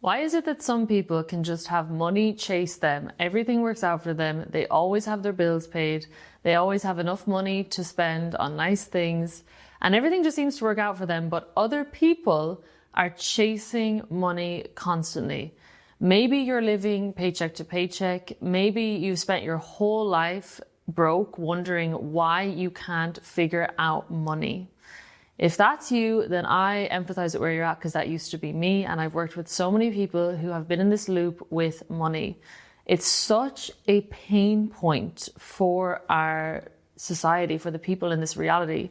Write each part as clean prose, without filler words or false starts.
Why is it that some people can just have money chase them? Everything works out for them. They always have their bills paid. They always have enough money to spend on nice things, and everything just seems to work out for them. But other people are chasing money constantly. Maybe you're living paycheck to paycheck. Maybe you've spent your whole life broke, wondering why you can't figure out money. If that's you, then I empathize with where you're at, because that used to be me, and I've worked with so many people who have been in this loop with money. It's such a pain point for our society, for the people in this reality.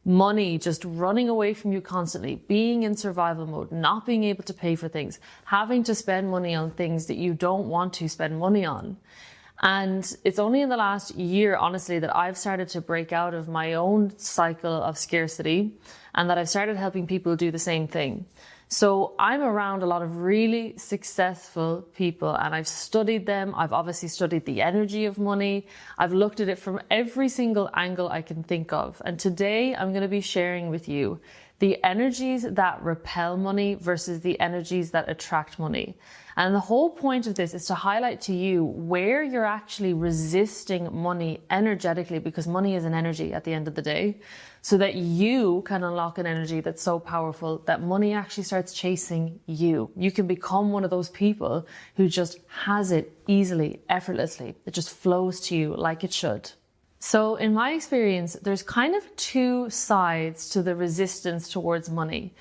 Money just running away from you constantly, being in survival mode, not being able to pay for things, having to spend money on things that you don't want to spend money on. And it's only in the last year, honestly, that I've started to break out of my own cycle of scarcity, and that I've started helping people do the same thing. So I'm around a lot of really successful people, and I've studied them. I've obviously studied the energy of money. I've looked at it from every single angle I can think of. And today I'm going to be sharing with you the energies that repel money versus the energies that attract money. And the whole point of this is to highlight to you where you're actually resisting money energetically, because money is an energy at the end of the day, so that you can unlock an energy that's so powerful that money actually starts chasing you. You can become one of those people who just has it easily, effortlessly. It just flows to you like it should. So in my experience, there's kind of two sides to the resistance towards money.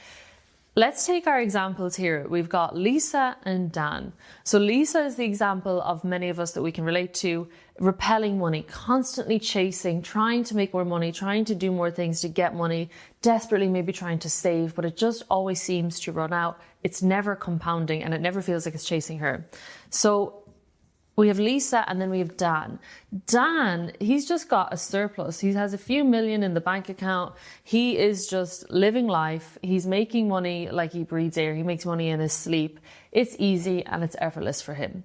Let's take our examples here. We've got Lisa and Dan. So Lisa is the example of many of us that we can relate to, repelling money, constantly chasing, trying to make more money, trying to do more things to get money, desperately maybe trying to save, but it just always seems to run out. It's never compounding, and it never feels like it's chasing her. So we have Lisa, and then we have Dan. Dan, he's just got a surplus. He has a few million in the bank account. He is just living life. He's making money like he breathes air. He makes money in his sleep. It's easy and it's effortless for him.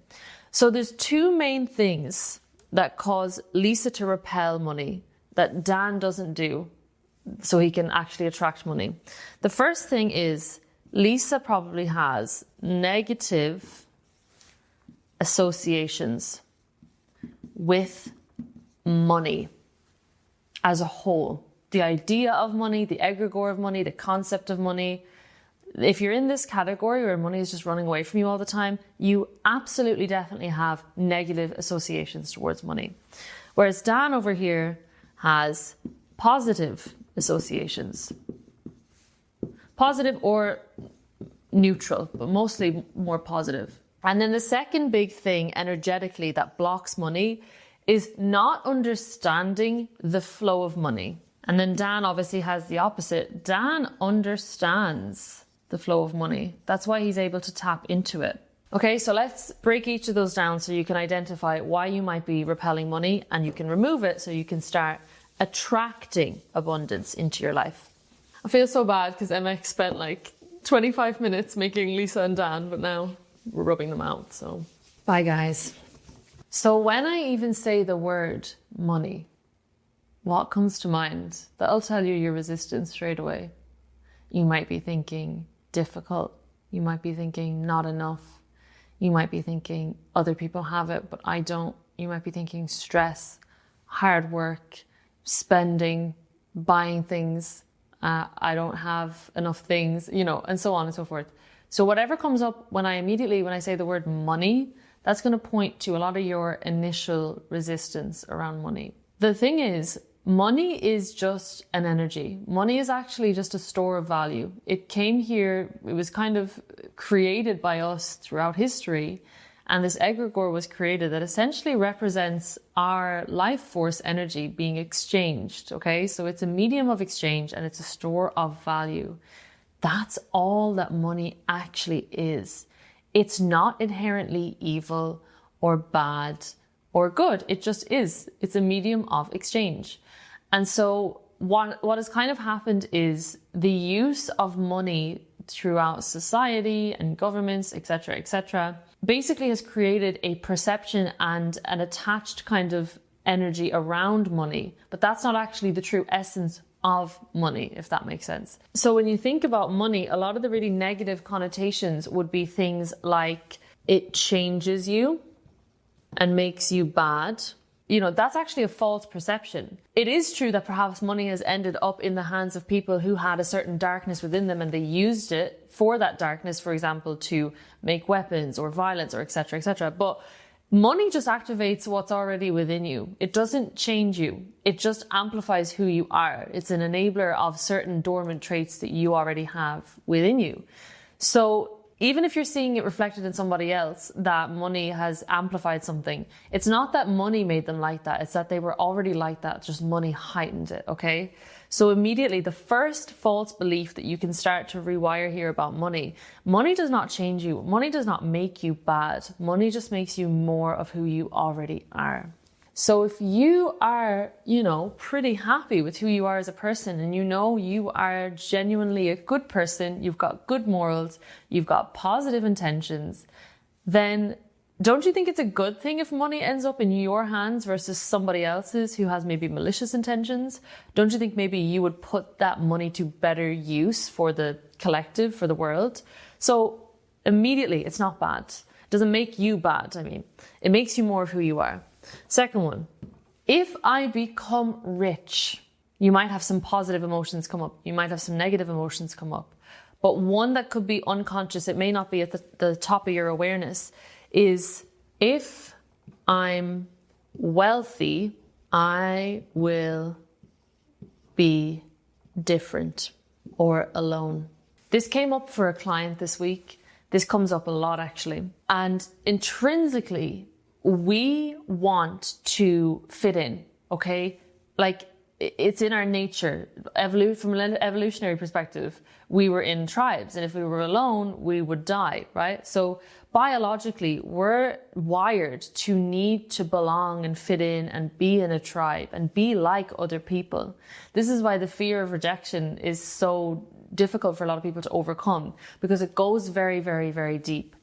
So there's two main things that cause Lisa to repel money that Dan doesn't do, so he can actually attract money. The first thing is Lisa probably has negative associations with money as a whole. The idea of money, the egregore of money, the concept of money. If you're in this category where money is just running away from you all the time, you absolutely definitely have negative associations towards money. Whereas Dan over here has positive associations. Positive or neutral, but mostly more positive. And then the second big thing energetically that blocks money is not understanding the flow of money. And then Dan obviously has the opposite. Dan understands the flow of money. That's why he's able to tap into it. Okay, so let's break each of those down so you can identify why you might be repelling money, and you can remove it so you can start attracting abundance into your life. I feel so bad because MX spent like 25 minutes making Lisa and Dan, but now we're rubbing them out. So bye guys. So when I even say the word money, what comes to mind? That'll tell you your resistance straight away. You might be thinking difficult. You might be thinking not enough. You might be thinking other people have it, but I don't. You might be thinking stress, hard work, spending, buying things. I don't have enough things, and so on and so forth. So whatever comes up when I say the word money, that's going to point to a lot of your initial resistance around money. The thing is, money is just an energy. Money is actually just a store of value. It came here, it was kind of created by us throughout history. And this egregore was created that essentially represents our life force energy being exchanged. Okay, so it's a medium of exchange and it's a store of value. That's all that money actually is. It's not inherently evil or bad or good. It just is. It's a medium of exchange. And so what has kind of happened is the use of money throughout society and governments, etc., basically has created a perception and an attached kind of energy around money. But that's not actually the true essence of money, if that makes sense. So when you think about money, a lot of the really negative connotations would be things like it changes you and makes you bad. You know, that's actually a false perception. It is true that perhaps money has ended up in the hands of people who had a certain darkness within them and they used it for that darkness, for example, to make weapons or violence or etc., etc. But money just activates what's already within you. It doesn't change you. It just amplifies who you are. It's an enabler of certain dormant traits that you already have within you. So even if you're seeing it reflected in somebody else, that money has amplified something, it's not that money made them like that. It's that they were already like that, just money heightened it, okay? So immediately, the first false belief that you can start to rewire here about money, money does not change you. Money does not make you bad. Money just makes you more of who you already are. So if you are, pretty happy with who you are as a person and you are genuinely a good person, you've got good morals, you've got positive intentions, then don't you think it's a good thing if money ends up in your hands versus somebody else's who has maybe malicious intentions? Don't you think maybe you would put that money to better use for the collective, for the world? So immediately, it's not bad. It doesn't make you bad, It makes you more of who you are. Second one, if I become rich, you might have some positive emotions come up. You might have some negative emotions come up. But one that could be unconscious, it may not be at the top of your awareness, is if I'm wealthy, I will be different or alone. This came up for a client this week. This comes up a lot, actually. And intrinsically, we want to fit in, okay? Like, it's in our nature. From an evolutionary perspective, we were in tribes, and if we were alone, we would die, right? So biologically, we're wired to need to belong and fit in and be in a tribe and be like other people. This is why the fear of rejection is so difficult for a lot of people to overcome, because it goes very, very, very deep.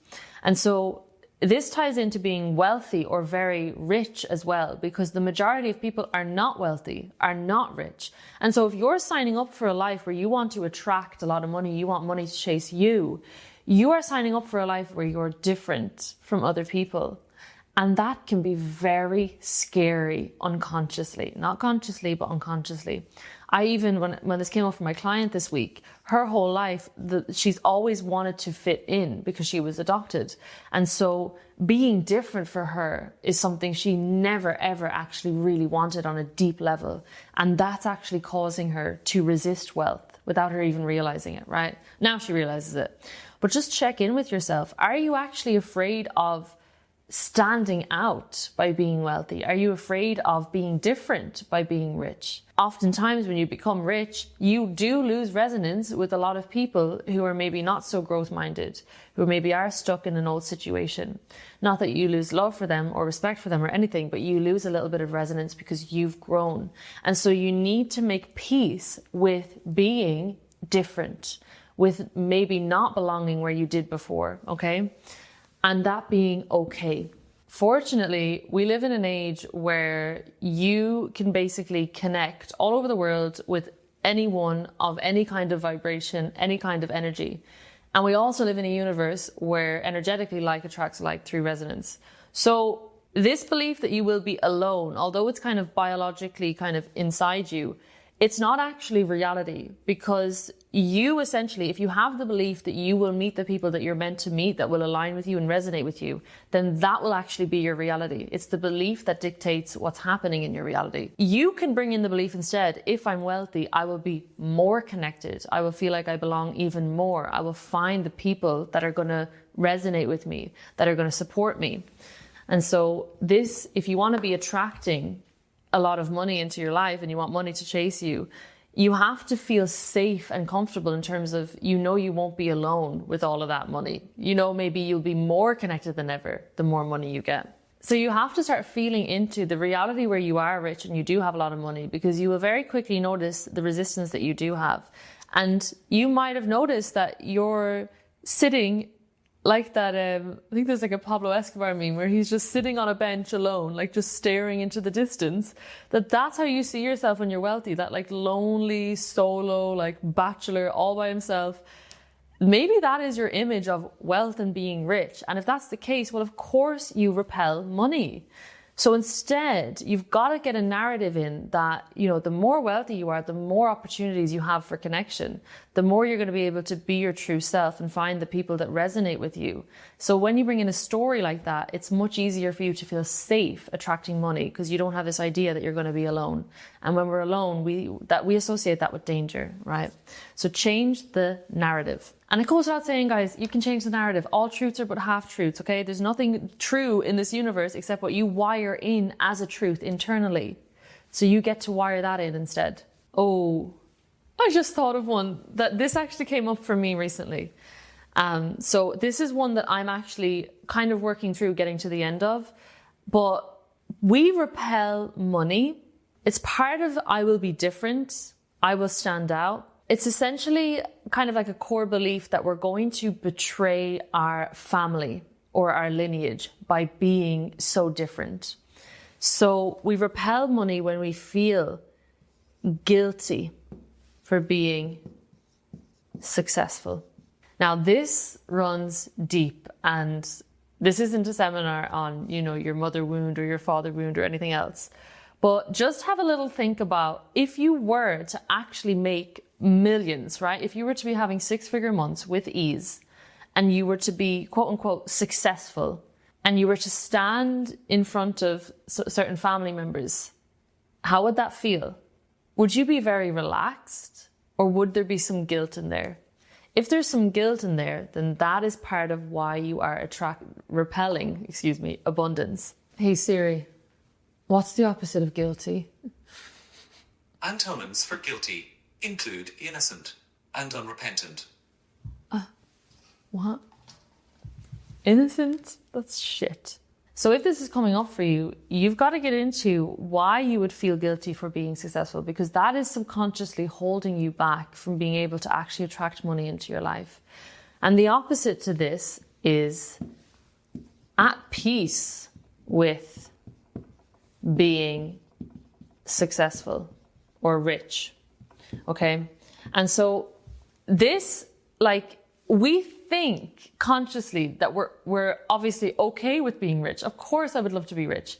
And so this ties into being wealthy or very rich as well, because the majority of people are not wealthy, are not rich. And so if you're signing up for a life where you want to attract a lot of money, you want money to chase you, you are signing up for a life where you're different from other people. And that can be very scary unconsciously, not consciously, but unconsciously. I even, when this came up for my client this week, her whole life, she's always wanted to fit in because she was adopted. And so being different for her is something she never, ever actually really wanted on a deep level. And that's actually causing her to resist wealth without her even realizing it, right? Now she realizes it. But just check in with yourself. Are you actually afraid of standing out by being wealthy? Are you afraid of being different by being rich? Oftentimes when you become rich, you do lose resonance with a lot of people who are maybe not so growth-minded, who maybe are stuck in an old situation. Not that you lose love for them or respect for them or anything, but you lose a little bit of resonance because you've grown. And so you need to make peace with being different, with maybe not belonging where you did before, okay? And that being okay. Fortunately, we live in an age where you can basically connect all over the world with anyone of any kind of vibration, any kind of energy. And we also live in a universe where energetically like attracts like through resonance. So this belief that you will be alone, although it's kind of biologically kind of inside you, it's not actually reality, because you essentially, if you have the belief that you will meet the people that you're meant to meet, that will align with you and resonate with you, then that will actually be your reality. It's the belief that dictates what's happening in your reality. You can bring in the belief instead, if I'm wealthy, I will be more connected. I will feel like I belong even more. I will find the people that are going to resonate with me, that are going to support me. And so this, if you want to be attracting a lot of money into your life and you want money to chase you, you have to feel safe and comfortable in terms of, you won't be alone with all of that money. Maybe you'll be more connected than ever the more money you get. So you have to start feeling into the reality where you are rich and you do have a lot of money, because you will very quickly notice the resistance that you do have. And you might have noticed that you're sitting like that, I think there's like a Pablo Escobar meme where he's just sitting on a bench alone, like just staring into the distance. That's how you see yourself when you're wealthy, that like lonely, solo, like bachelor all by himself. Maybe that is your image of wealth and being rich. And if that's the case, well, of course you repel money. So instead, you've got to get a narrative in that, you know, the more wealthy you are, the more opportunities you have for connection, the more you're going to be able to be your true self and find the people that resonate with you. So when you bring in a story like that, it's much easier for you to feel safe attracting money because you don't have this idea that you're going to be alone. And when we're alone, we associate that with danger, right? So change the narrative. And it goes without saying, guys, you can change the narrative. All truths are but half truths, okay? There's nothing true in this universe except what you wire in as a truth internally. So you get to wire that in instead. Oh, I just thought of one that this actually came up for me recently. So this is one that I'm actually kind of working through getting to the end of. But we repel money. It's part of I will be different. I will stand out. It's essentially kind of like a core belief that we're going to betray our family or our lineage by being so different. So we repel money when we feel guilty for being successful. Now, this runs deep, and this isn't a seminar on, you know, your mother wound or your father wound or anything else. But just have a little think about if you were to actually make millions, right? If you were to be having 6-figure months with ease and you were to be quote unquote successful and you were to stand in front of certain family members, how would that feel? Would you be very relaxed or would there be some guilt in there? If there's some guilt in there, then that is part of why you are repelling abundance. Hey Siri, what's the opposite of guilty? Antonyms for guilty include innocent and unrepentant. What? Innocent? That's shit. So if this is coming up for you, you've got to get into why you would feel guilty for being successful, because that is subconsciously holding you back from being able to actually attract money into your life. And the opposite to this is at peace with being successful or rich. Okay. And so this, like, we think consciously that we're obviously okay with being rich. Of course, I would love to be rich.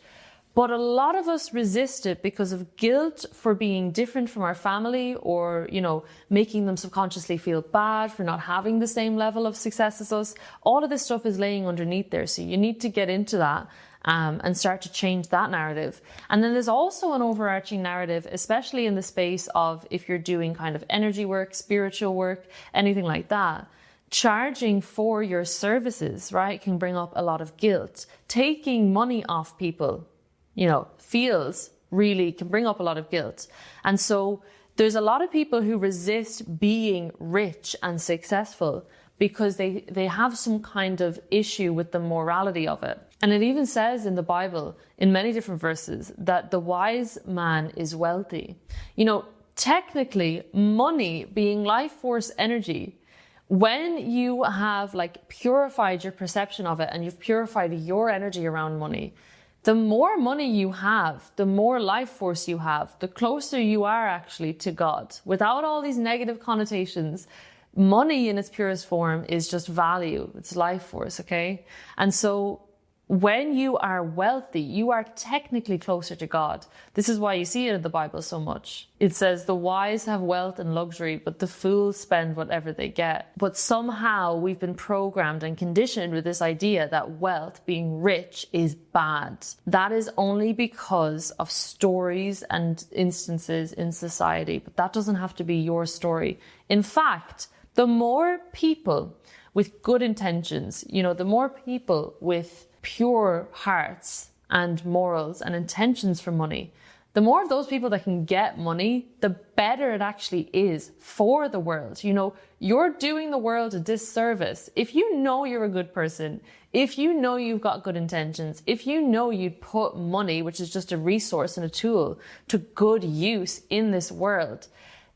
But a lot of us resist it because of guilt for being different from our family, or, you know, making them subconsciously feel bad for not having the same level of success as us. All of this stuff is laying underneath there. So you need to get into that and start to change that narrative. And then there's also an overarching narrative, especially in the space of if you're doing kind of energy work, spiritual work, anything like that. Charging for your services, right, can bring up a lot of guilt. Taking money off people, you know, can bring up a lot of guilt. And so there's a lot of people who resist being rich and successful because they have some kind of issue with the morality of it. And it even says in the Bible, in many different verses, that the wise man is wealthy. You know, technically, money being life force energy, when you have like purified your perception of it and you've purified your energy around money, the more money you have, the more life force you have, the closer you are actually to God. Without all these negative connotations, money in its purest form is just value. It's life force, okay? And so when you are wealthy, you are technically closer to God. This is why you see it in the Bible so much. It says the wise have wealth and luxury, but the fools spend whatever they get. But somehow we've been programmed and conditioned with this idea that wealth, being rich, is bad. That is only because of stories and instances in society, but that doesn't have to be your story. In fact, the more people with good intentions, you know, the more people with pure hearts and morals and intentions for money, the more of those people that can get money, the better it actually is for the world. You know, you're doing the world a disservice. If you know you're a good person, if you know you've got good intentions, if you know you'd put money, which is just a resource and a tool, to good use in this world,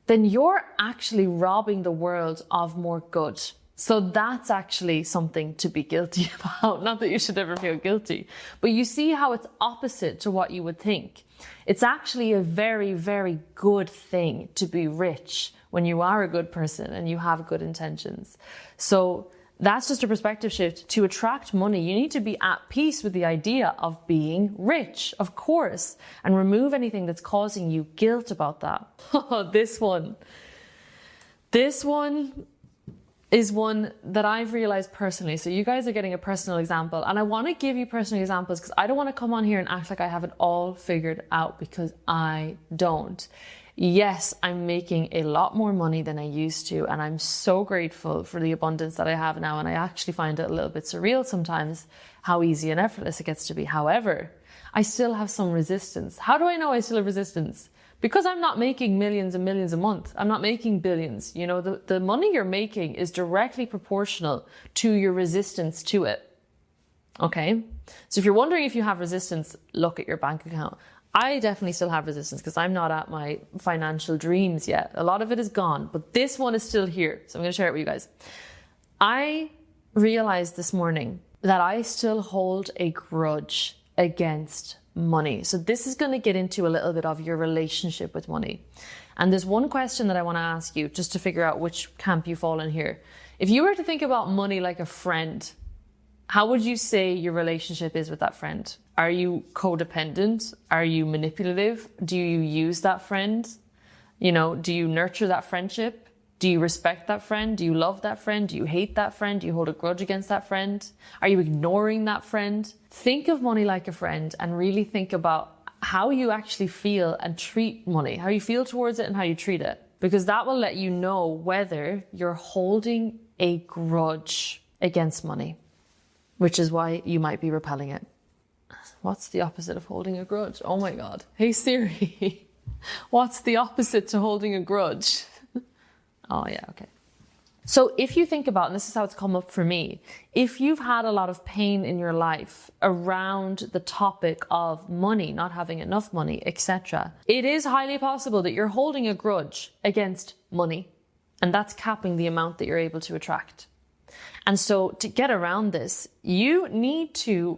then you're actually robbing the world of more good. So that's actually something to be guilty about. Not that you should ever feel guilty, but you see how it's opposite to what you would think. It's actually a very, very good thing to be rich when you are a good person and you have good intentions. So that's just a perspective shift. To attract money, you need to be at peace with the idea of being rich, of course, and remove anything that's causing you guilt about that. This one is one that I've realized personally. So you guys are getting a personal example, and I want to give you personal examples because I don't want to come on here and act like I have it all figured out, because I don't. Yes, I'm making a lot more money than I used to, and I'm so grateful for the abundance that I have now, and I actually find it a little bit surreal sometimes how easy and effortless it gets to be. However, I still have some resistance. How do I know I still have resistance? Because I'm not making millions and millions a month. I'm not making billions. You know, the money you're making is directly proportional to your resistance to it. Okay? So if you're wondering if you have resistance, look at your bank account. I definitely still have resistance because I'm not at my financial dreams yet. A lot of it is gone, but this one is still here. So I'm going to share it with you guys. I realized this morning that I still hold a grudge against money. So this is going to get into a little bit of your relationship with money. And there's one question that I want to ask you just to figure out which camp you fall in here. If you were to think about money like a friend, how would you say your relationship is with that friend? Are you codependent? Are you manipulative? Do you use that friend? You know, do you nurture that friendship? Do you respect that friend? Do you love that friend? Do you hate that friend? Do you hold a grudge against that friend? Are you ignoring that friend? Think of money like a friend and really think about how you actually feel and treat money, how you feel towards it and how you treat it. Because that will let you know whether you're holding a grudge against money, which is why you might be repelling it. What's the opposite of holding a grudge? Oh my God. Hey Siri, what's the opposite to holding a grudge? Oh yeah, okay. So if you think about, and this is how it's come up for me, if you've had a lot of pain in your life around the topic of money, not having enough money, etc., it is highly possible that you're holding a grudge against money, and that's capping the amount that you're able to attract. And so to get around this, you need to,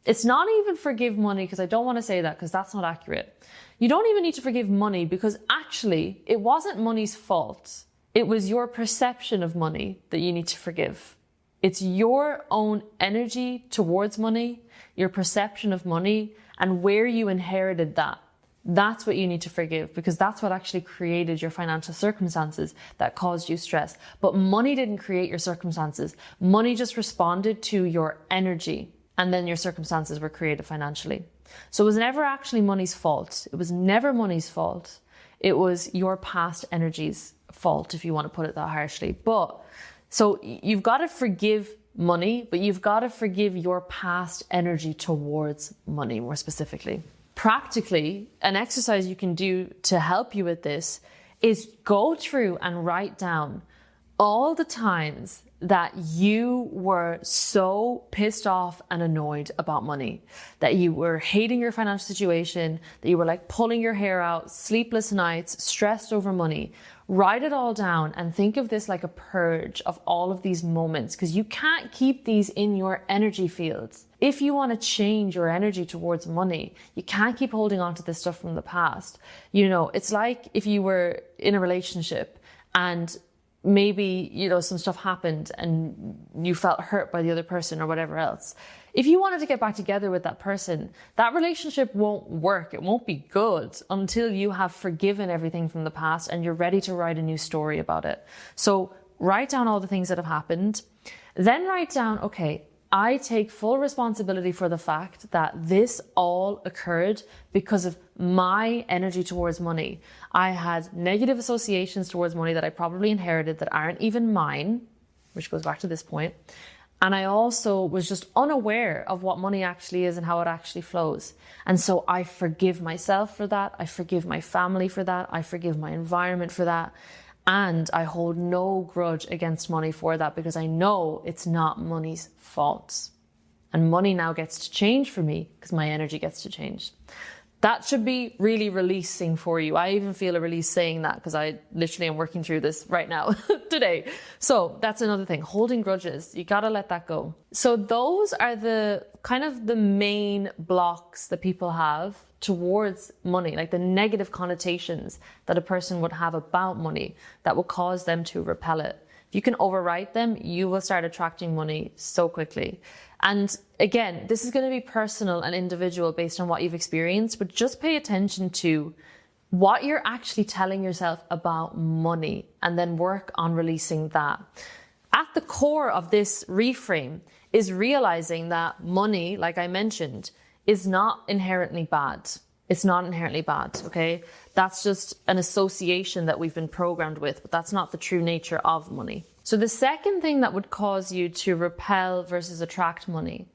it's not even forgive money, because I don't want to say that because that's not accurate. You don't even need to forgive money because actually it wasn't money's fault. It was your perception of money that you need to forgive. It's your own energy towards money, your perception of money, and where you inherited that. That's what you need to forgive, because that's what actually created your financial circumstances that caused you stress. But money didn't create your circumstances. Money just responded to your energy, and then your circumstances were created financially. So it was never actually money's fault. It was never money's fault. It was your past energies' fault, if you want to put it that harshly. But so you've got to forgive money, but you've got to forgive your past energy towards money more specifically. Practically, an exercise you can do to help you with this is go through and write down all the times that you were so pissed off and annoyed about money, that you were hating your financial situation, that you were like pulling your hair out, sleepless nights, stressed over money. Write it all down and think of this like a purge of all of these moments, because you can't keep these in your energy fields. If you want to change your energy towards money, you can't keep holding on to this stuff from the past. You know, it's like if you were in a relationship and maybe, you know, some stuff happened and you felt hurt by the other person or whatever else. If you wanted to get back together with that person, that relationship won't work. It won't be good until you have forgiven everything from the past and you're ready to write a new story about it. So write down all the things that have happened. Then write down, okay, I take full responsibility for the fact that this all occurred because of my energy towards money. I had negative associations towards money that I probably inherited that aren't even mine, which goes back to this point. And I also was just unaware of what money actually is and how it actually flows. And so I forgive myself for that. I forgive my family for that. I forgive my environment for that. And I hold no grudge against money for that, because I know it's not money's fault. And money now gets to change for me because my energy gets to change. That should be really releasing for you. I even feel a release saying that because I literally am working through this right now today. So that's another thing, holding grudges. You got to let that go. So those are the kind of the main blocks that people have towards money, like the negative connotations that a person would have about money that will cause them to repel it. If you can overwrite them, you will start attracting money so quickly. And again, this is going to be personal and individual based on what you've experienced, but just pay attention to what you're actually telling yourself about money and then work on releasing that. At the core of this reframe is realizing that money, like I mentioned, is not inherently bad. It's not inherently bad, okay? That's just an association that we've been programmed with, but that's not the true nature of money. So the second thing that would cause you to repel versus attract money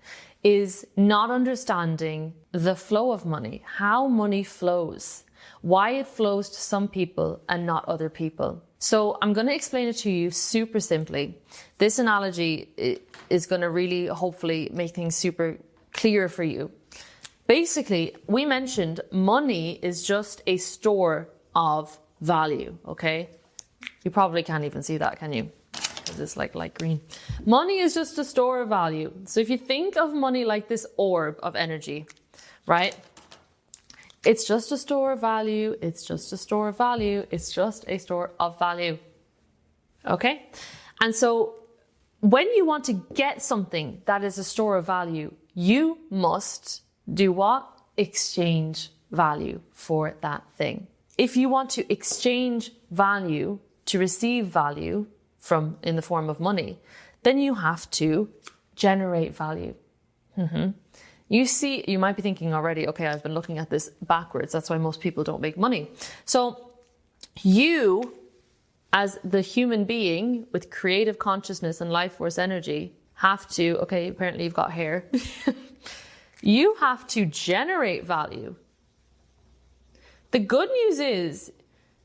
is not understanding the flow of money, how money flows, why it flows to some people and not other people. So I'm going to explain it to you super simply. This analogy is going to really hopefully make things super clear for you. Basically, we mentioned money is just a store of value, okay? You probably can't even see that, can you? Because it's like light green. Money is just a store of value. So if you think of money like this orb of energy, right? It's just a store of value. It's just a store of value. It's just a store of value. Okay? And so when you want to get something that is a store of value, you must do what? Exchange value for that thing. If you want to exchange value to receive value from in the form of money, then you have to generate value. You might be thinking already, okay, I've been looking at this backwards. That's why most people don't make money. So you, as the human being with creative consciousness and life force energy, have to, okay, apparently you've got hair. You have to generate value. The good news is,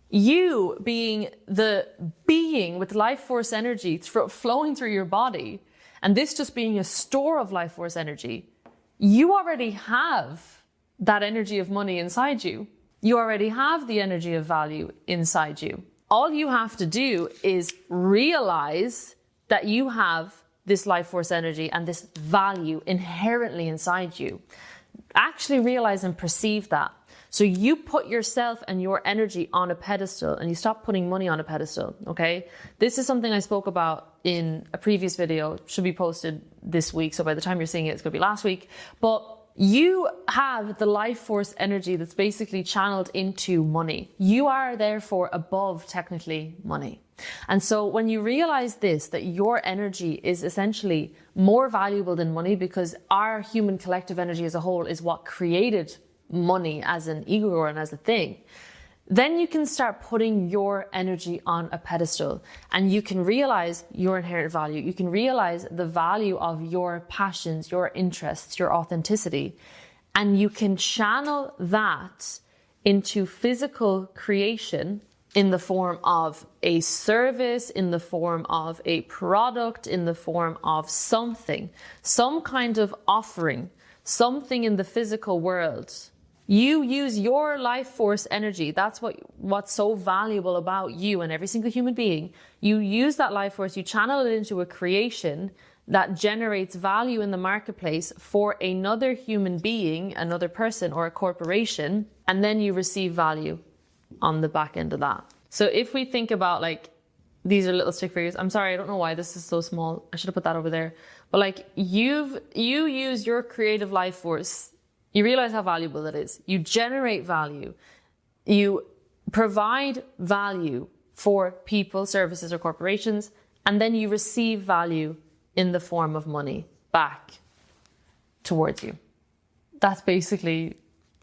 you being the being with life force energy flowing through your body, and this just being a store of life force energy, you already have that energy of money inside you. You already have the energy of value inside you. All you have to do is realize that you have this life force energy and this value inherently inside you. Actually realize and perceive that. So you put yourself and your energy on a pedestal and you stop putting money on a pedestal, okay? This is something I spoke about in a previous video, should be posted this week. So by the time you're seeing it, it's gonna be last week. But you have the life force energy that's basically channeled into money. You are therefore above technically money. And so when you realize this, that your energy is essentially more valuable than money because our human collective energy as a whole is what created money as an egregore and as a thing, then you can start putting your energy on a pedestal and you can realize your inherent value. You can realize the value of your passions, your interests, your authenticity, and you can channel that into physical creation in the form of a service, in the form of a product, in the form of something, some kind of offering, something in the physical world. You use your life force energy. That's what's so valuable about you and every single human being. You use that life force, you channel it into a creation that generates value in the marketplace for another human being, another person or a corporation, and then you receive value on the back end of that. So if we think about like, these are little stick figures. I'm sorry, I don't know why this is so small. I should have put that over there. But like you use your creative life force. You realize how valuable that is. You generate value. You provide value for people, services, or corporations, and then you receive value in the form of money back towards you. That's basically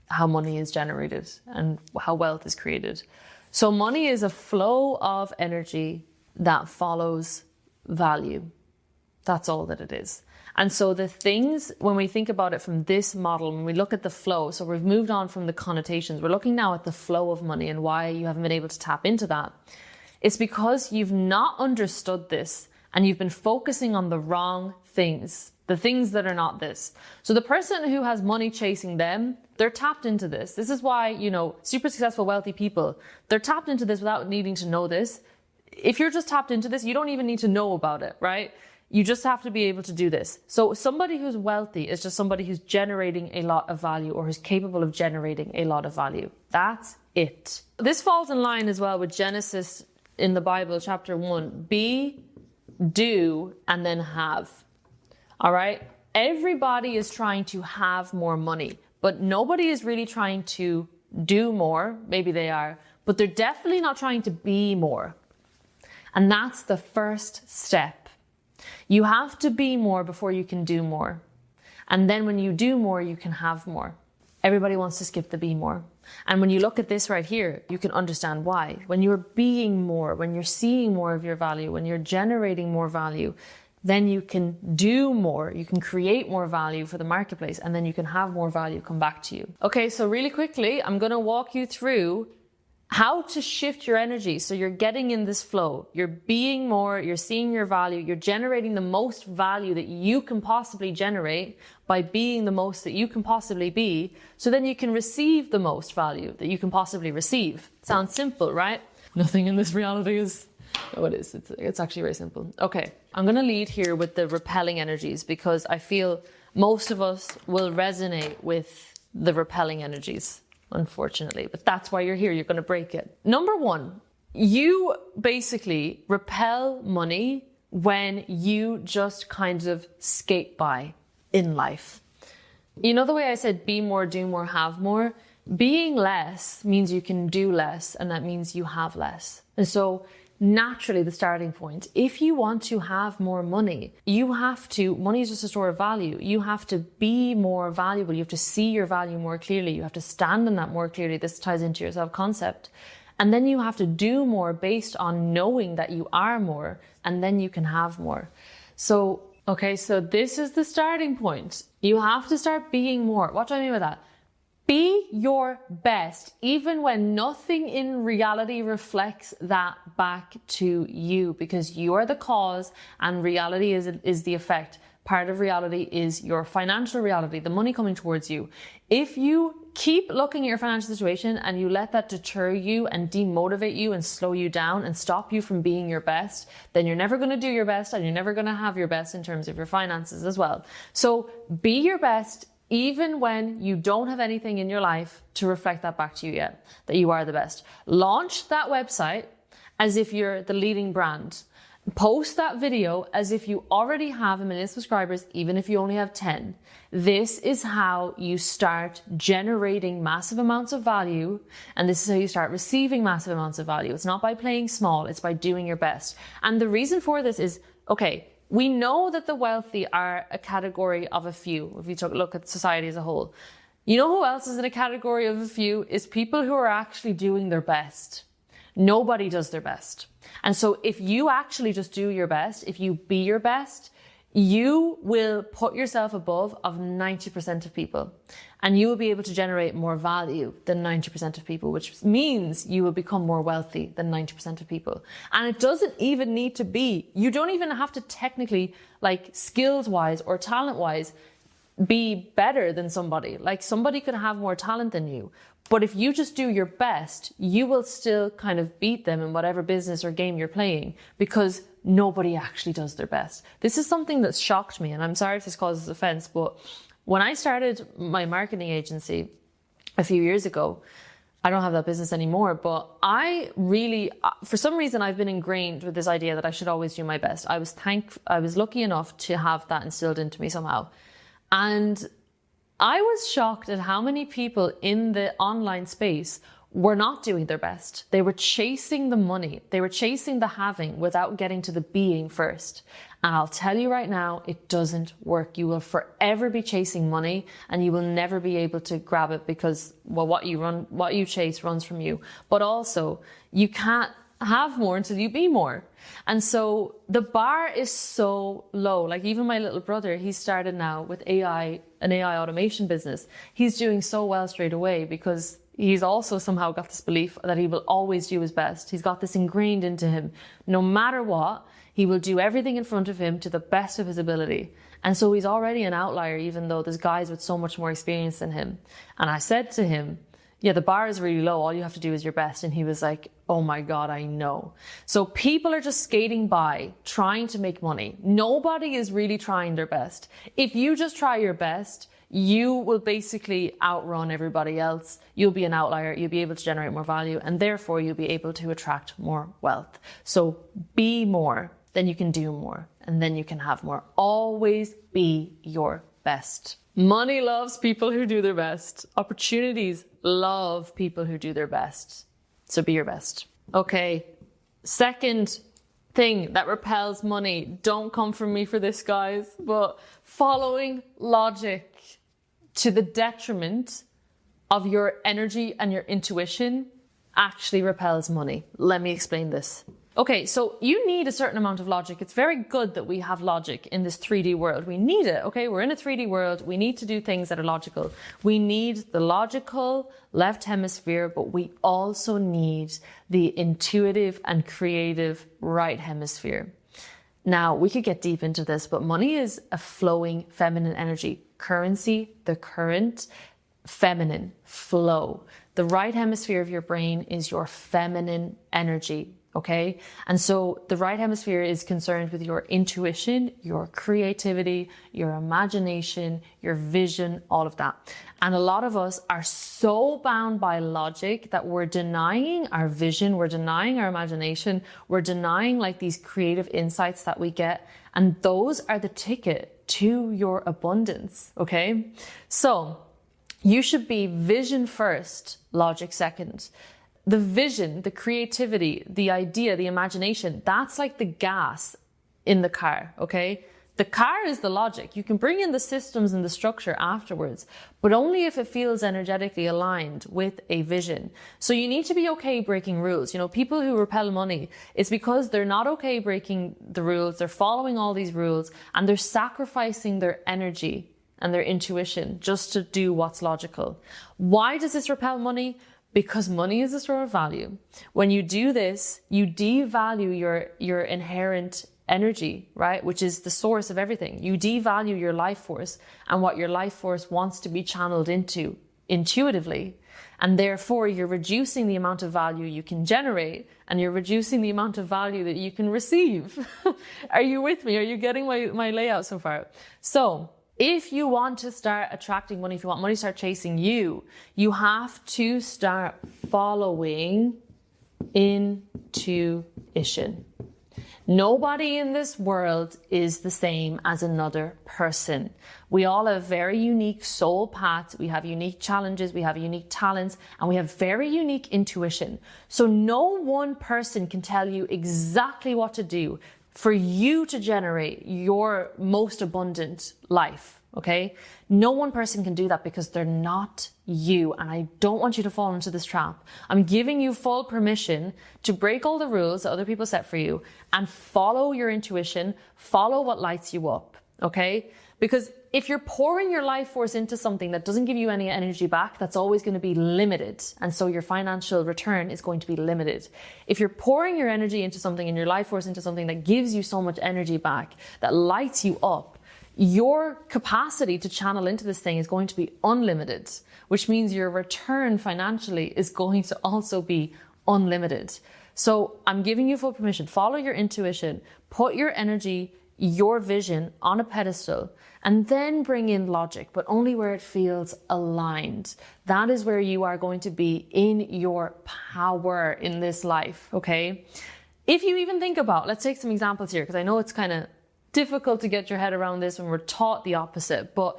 how money is generated and how wealth is created. So money is a flow of energy that follows value. That's all that it is. And so the things, when we think about it from this model, when we look at the flow, so we've moved on from the connotations, we're looking now at the flow of money and why you haven't been able to tap into that. It's because you've not understood this and you've been focusing on the wrong things. the things that are not this. So the person who has money chasing them, they're tapped into this. This is why, super successful, wealthy people, they're tapped into this without needing to know this. If you're just tapped into this, you don't even need to know about it, right? You just have to be able to do this. So somebody who's wealthy is just somebody who's generating a lot of value or who's capable of generating a lot of value. That's it. This falls in line as well with Genesis in the Bible, chapter 1. Be, do, and then have. All right? Everybody is trying to have more money, but nobody is really trying to do more. Maybe they are, but they're definitely not trying to be more. And that's the first step. You have to be more before you can do more. And then when you do more, you can have more. Everybody wants to skip the be more. And when you look at this right here, you can understand why. When you're being more, when you're seeing more of your value, when you're generating more value, then you can do more. You can create more value for the marketplace, and then you can have more value come back to you. Okay, so really quickly, I'm going to walk you through how to shift your energy so you're getting in this flow. You're being more, you're seeing your value, you're generating the most value that you can possibly generate by being the most that you can possibly be, so then you can receive the most value that you can possibly receive. Sounds simple, right? Nothing in this reality is... Oh, it is. It's actually very simple. Okay, I'm going to lead here with the repelling energies because I feel most of us will resonate with the repelling energies, unfortunately. But that's why you're here. You're going to break it. Number one, you basically repel money when you just kind of skate by in life. You know the way I said be more, do more, have more? Being less means you can do less, and that means you have less. And so naturally the starting point, if you want to have more money, money is just a store of value. You have to be more valuable. You have to see your value more clearly. You have to stand in that more clearly. This ties into your self-concept. And then you have to do more based on knowing that you are more, and then you can have more. So this is the starting point. You have to start being more. What do I mean by that? Be your best, even when nothing in reality reflects that back to you, because you are the cause and reality is the effect. Part of reality is your financial reality, the money coming towards you. If you keep looking at your financial situation and you let that deter you and demotivate you and slow you down and stop you from being your best, then you're never going to do your best and you're never going to have your best in terms of your finances as well. So be your best, even when you don't have anything in your life to reflect that back to you yet, that you are the best. Launch that website as if you're the leading brand. Post that video as if you already have 1 million subscribers, even if you only have 10. This is how you start generating massive amounts of value, and this is how you start receiving massive amounts of value. It's not by playing small, it's by doing your best. And the reason for this is, we know that the wealthy are a category of a few, if you look at society as a whole. You know who else is in a category of a few? Is people who are actually doing their best. Nobody does their best. And so if you actually just do your best, if you be your best, you will put yourself above of 90% of people, and you will be able to generate more value than 90% of people, which means you will become more wealthy than 90% of people. And it doesn't even need to be, you don't even have to technically, skills wise or talent wise, be better than somebody. Somebody could have more talent than you. But if you just do your best, you will still kind of beat them in whatever business or game you're playing, because nobody actually does their best. This is something that's shocked me, and I'm sorry if this causes offense, but when I started my marketing agency a few years ago, I don't have that business anymore, but I really, for some reason, I've been ingrained with this idea that I should always do my best. I was lucky enough to have that instilled into me somehow. And I was shocked at how many people in the online space were not doing their best. They were chasing the money. They were chasing the having without getting to the being first. And I'll tell you right now, it doesn't work. You will forever be chasing money, and you will never be able to grab it because, what you chase runs from you. But also, you can't have more until you be more. And so the bar is so low. Even my little brother, he started now with an AI automation business. He's doing so well straight away because he's also somehow got this belief that he will always do his best. He's got this ingrained into him. No matter what, he will do everything in front of him to the best of his ability. And so he's already an outlier, even though there's guys with so much more experience than him. And I said to him, yeah, the bar is really low. All you have to do is your best. And he was like, oh my God, I know. So people are just skating by, trying to make money. Nobody is really trying their best. If you just try your best, you will basically outrun everybody else. You'll be an outlier. You'll be able to generate more value, and therefore you'll be able to attract more wealth. So be more, then you can do more, and then you can have more. Always be your best. Money loves people who do their best. Opportunities love people who do their best. So be your best. Okay. Second thing that repels money. Don't come for me for this, guys, but following logic to the detriment of your energy and your intuition actually repels money. Let me explain this. Okay, so you need a certain amount of logic. It's very good that we have logic in this 3D world. We need it, okay? We're in a 3D world. We need to do things that are logical. We need the logical left hemisphere, but we also need the intuitive and creative right hemisphere. Now, we could get deep into this, but money is a flowing feminine energy. Currency, the current, feminine, flow. The right hemisphere of your brain is your feminine energy. Okay. And so the right hemisphere is concerned with your intuition, your creativity, your imagination, your vision, all of that. And a lot of us are so bound by logic that we're denying our vision, we're denying our imagination, we're denying like these creative insights that we get. And those are the ticket to your abundance. Okay. So you should be vision first, logic second. The vision, the creativity, the idea, the imagination, that's like the gas in the car, okay? The car is the logic. You can bring in the systems and the structure afterwards, but only if it feels energetically aligned with a vision. So you need to be okay breaking rules. You know, people who repel money, it's because they're not okay breaking the rules. They're following all these rules and they're sacrificing their energy and their intuition just to do what's logical. Why does this repel money? Because money is a store of value. When you do this, you devalue your inherent energy, right? Which is the source of everything. You devalue your life force and what your life force wants to be channeled into intuitively. And therefore, you're reducing the amount of value you can generate and you're reducing the amount of value that you can receive. Are you with me? Are you getting my layout so far? So, if you want to start attracting money, if you want money to start chasing you, you have to start following intuition. Nobody in this world is the same as another person. We all have very unique soul paths. We have unique challenges. We have unique talents, and we have very unique intuition. So no one person can tell you exactly what to do for you to generate your most abundant life, okay? No one person can do that because they're not you, and I don't want you to fall into this trap. I'm giving you full permission to break all the rules that other people set for you and follow your intuition, follow what lights you up, okay? Because if you're pouring your life force into something that doesn't give you any energy back, that's always going to be limited. And so your financial return is going to be limited. If you're pouring your energy into something and your life force into something that gives you so much energy back, that lights you up, your capacity to channel into this thing is going to be unlimited, which means your return financially is going to also be unlimited. So I'm giving you full permission. Follow your intuition, put your energy, your vision on a pedestal, and then bring in logic, but only where it feels aligned. That is where you are going to be in your power in this life, okay? If you even think about, let's take some examples here, because I know it's kind of difficult to get your head around this when we're taught the opposite, but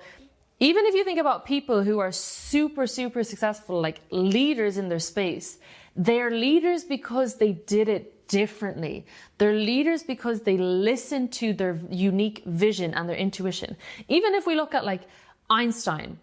even if you think about people who are super, super successful, like leaders in their space, they're leaders because they did it differently. They're leaders because they listen to their unique vision and their intuition. Even if we look at like Einstein,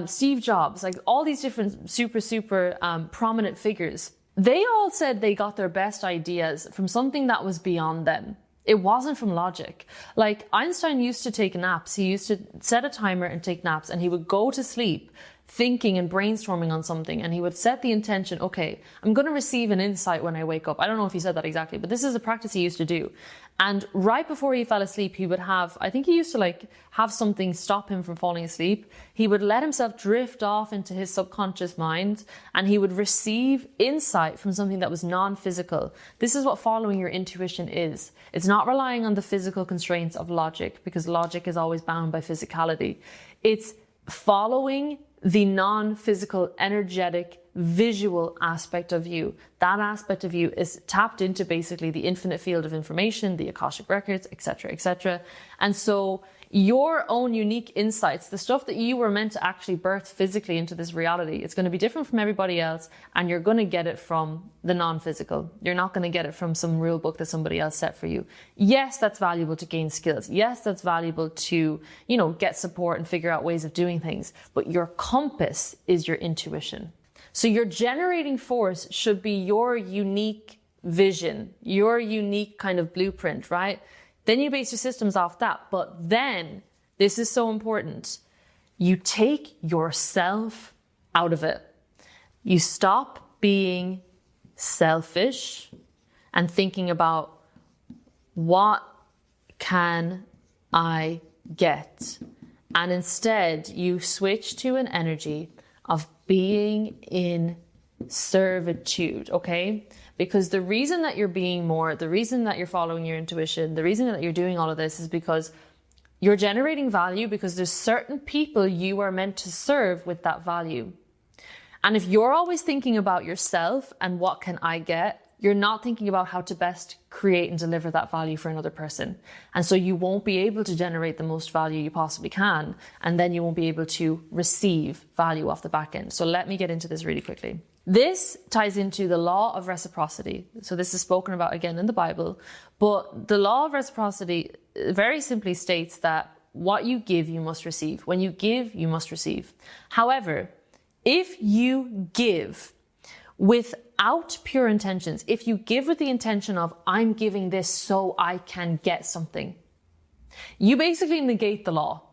Steve Jobs, like all these different super prominent figures, they all said they got their best ideas from something that was beyond them. It wasn't from logic. Like Einstein used to take naps. He used to set a timer and take naps, and he would go to sleep thinking and brainstorming on something, and he would set the intention, okay, I'm going to receive an insight when I wake up. I don't know if he said that exactly, but this is a practice he used to do. And right before he fell asleep, he would have, I think he used to have something stop him from falling asleep. He would let himself drift off into his subconscious mind, and he would receive insight from something that was non-physical. This is what following your intuition is. It's not relying on the physical constraints of logic, because logic is always bound by physicality. It's following the non-physical, energetic, visual aspect of you. That aspect of you is tapped into basically the infinite field of information, the Akashic records, etc., etc. And so your own unique insights, the stuff that you were meant to actually birth physically into this reality, it's going to be different from everybody else, and you're going to get it from the non-physical. You're not going to get it from some rule book that somebody else set for you. Yes, that's valuable to gain skills. Yes, that's valuable to, get support and figure out ways of doing things. But your compass is your intuition. So your generating force should be your unique vision, your unique kind of blueprint, right? Then you base your systems off that. But then, this is so important, you take yourself out of it. You stop being selfish and thinking about, what can I get? And instead, you switch to an energy of being in servitude, okay? Because the reason that you're being more, the reason that you're following your intuition, the reason that you're doing all of this is because you're generating value, because there's certain people you are meant to serve with that value. And if you're always thinking about yourself and what can I get, you're not thinking about how to best create and deliver that value for another person. And so you won't be able to generate the most value you possibly can. And then you won't be able to receive value off the back end. So let me get into this really quickly. This ties into the law of reciprocity. So this is spoken about again in the Bible. But the law of reciprocity very simply states that what you give, you must receive. When you give, you must receive. However, if you give without pure intentions, if you give with the intention of, I'm giving this so I can get something, you basically negate the law,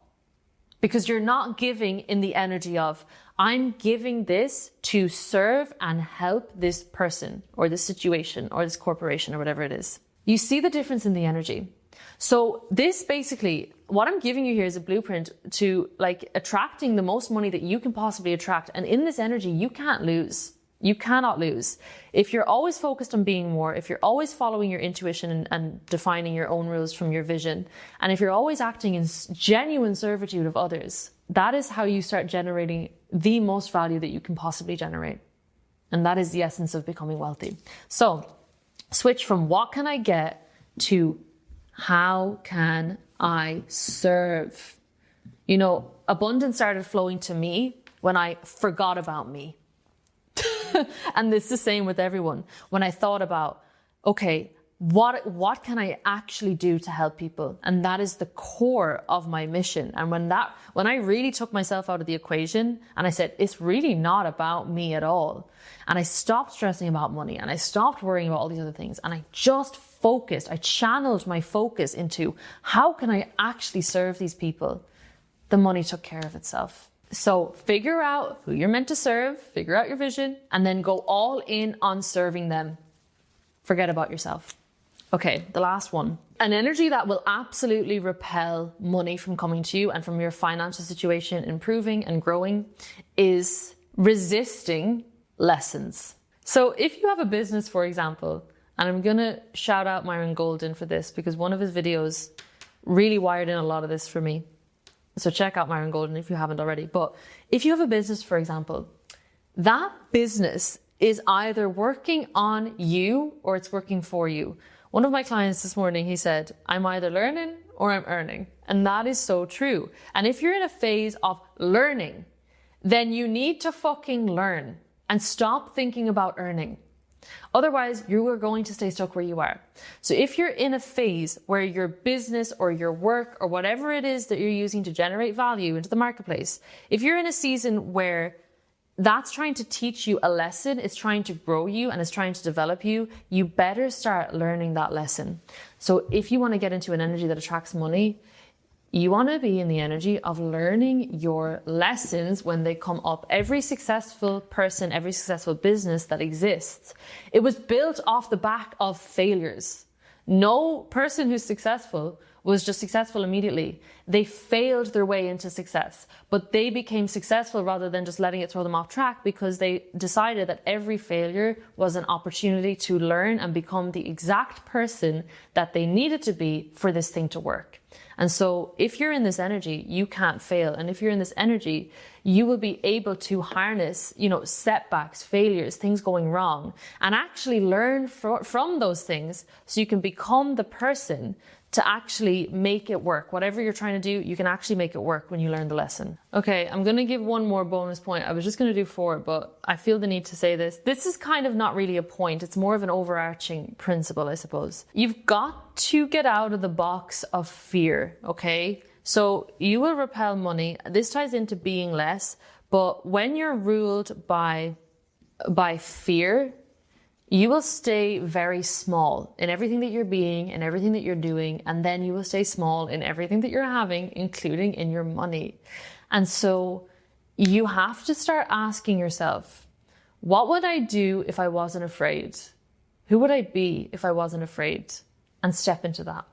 because you're not giving in the energy of, I'm giving this to serve and help this person or this situation or this corporation or whatever it is. You see the difference in the energy. So this basically, what I'm giving you here is a blueprint to attracting the most money that you can possibly attract. And in this energy, you can't lose. You cannot lose. If you're always focused on being more, if you're always following your intuition and defining your own rules from your vision, and if you're always acting in genuine servitude of others, that is how you start generating the most value that you can possibly generate. And that is the essence of becoming wealthy. So switch from what can I get to how can I serve? Abundance started flowing to me when I forgot about me. And it's the same with everyone. When I thought about, okay, what can I actually do to help people? And that is the core of my mission. And when I really took myself out of the equation and I said, it's really not about me at all. And I stopped stressing about money and I stopped worrying about all these other things. And I just focused, I channeled my focus into how can I actually serve these people? The money took care of itself. So figure out who you're meant to serve, figure out your vision, and then go all in on serving them. Forget about yourself. Okay, the last one. An energy that will absolutely repel money from coming to you and from your financial situation improving and growing is resisting lessons. So if you have a business, for example, and I'm going to shout out Myron Golden for this because one of his videos really wired in a lot of this for me. So check out Myron Golden if you haven't already. But if you have a business, for example, that business is either working on you or it's working for you. One of my clients this morning, he said, I'm either learning or I'm earning. And that is so true. And if you're in a phase of learning, then you need to fucking learn and stop thinking about earning. Otherwise, you are going to stay stuck where you are. So if you're in a phase where your business or your work or whatever it is that you're using to generate value into the marketplace, if you're in a season where that's trying to teach you a lesson, it's trying to grow you and it's trying to develop you, you better start learning that lesson. So if you want to get into an energy that attracts money, You want to be in the energy of learning your lessons when they come up. Every successful person, every successful business that exists, it was built off the back of failures. No person who's successful was just successful immediately. They failed their way into success, but they became successful rather than just letting it throw them off track, because they decided that every failure was an opportunity to learn and become the exact person that they needed to be for this thing to work. And so if you're in this energy, you can't fail. And if you're in this energy, you will be able to harness, setbacks, failures, things going wrong, and actually learn from those things so you can become the person to actually make it work. Whatever you're trying to do, you can actually make it work when you learn the lesson. Okay, I'm going to give one more bonus point. I was just going to do 4, but I feel the need to say this. This is kind of not really a point. It's more of an overarching principle, I suppose. You've got to get out of the box of fear, okay? So you will repel money. This ties into being less, but when you're ruled by fear, you will stay very small in everything that you're being and everything that you're doing. And then you will stay small in everything that you're having, including in your money. And so you have to start asking yourself, what would I do if I wasn't afraid? Who would I be if I wasn't afraid? And step into that.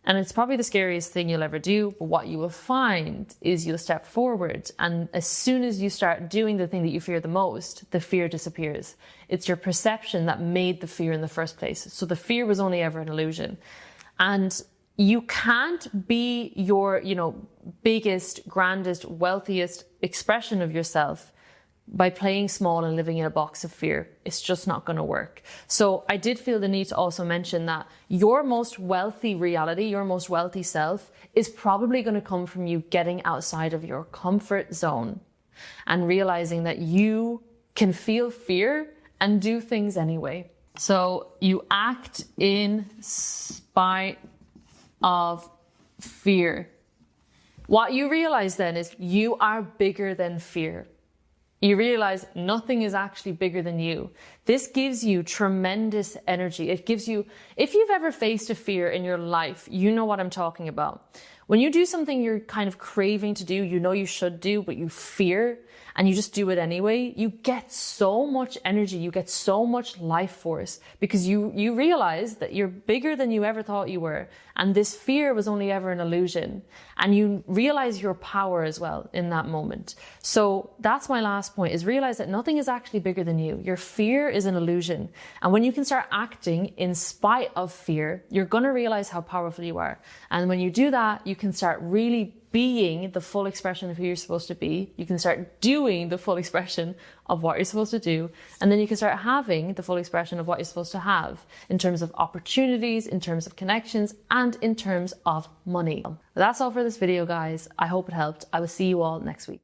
And it's probably the scariest thing you'll ever do, but what you will find is you'll step forward, and as soon as you start doing the thing that you fear the most, the fear disappears. It's your perception that made the fear in the first place. So the fear was only ever an illusion. And you can't be your, biggest, grandest, wealthiest expression of yourself by playing small and living in a box of fear. It's just not going to work. So I did feel the need to also mention that your most wealthy reality, your most wealthy self, is probably going to come from you getting outside of your comfort zone and realizing that you can feel fear and do things anyway. So you act in spite of fear. What you realize then is you are bigger than fear. You realize nothing is actually bigger than you. This gives you tremendous energy. It gives you, if you've ever faced a fear in your life, you know what I'm talking about. When you do something you're kind of craving to do, you should do, but you fear, and you just do it anyway, you get so much energy, you get so much life force, because you realize that you're bigger than you ever thought you were, and this fear was only ever an illusion, and you realize your power as well in that moment. So that's my last point, is realize that nothing is actually bigger than you. Your fear is an illusion, and when you can start acting in spite of fear, you're going to realize how powerful you are. And when you do that, you can start really being the full expression of who you're supposed to be. You can start doing the full expression of what you're supposed to do. And then you can start having the full expression of what you're supposed to have in terms of opportunities, in terms of connections, and in terms of money. That's all for this video, guys. I hope it helped. I will see you all next week.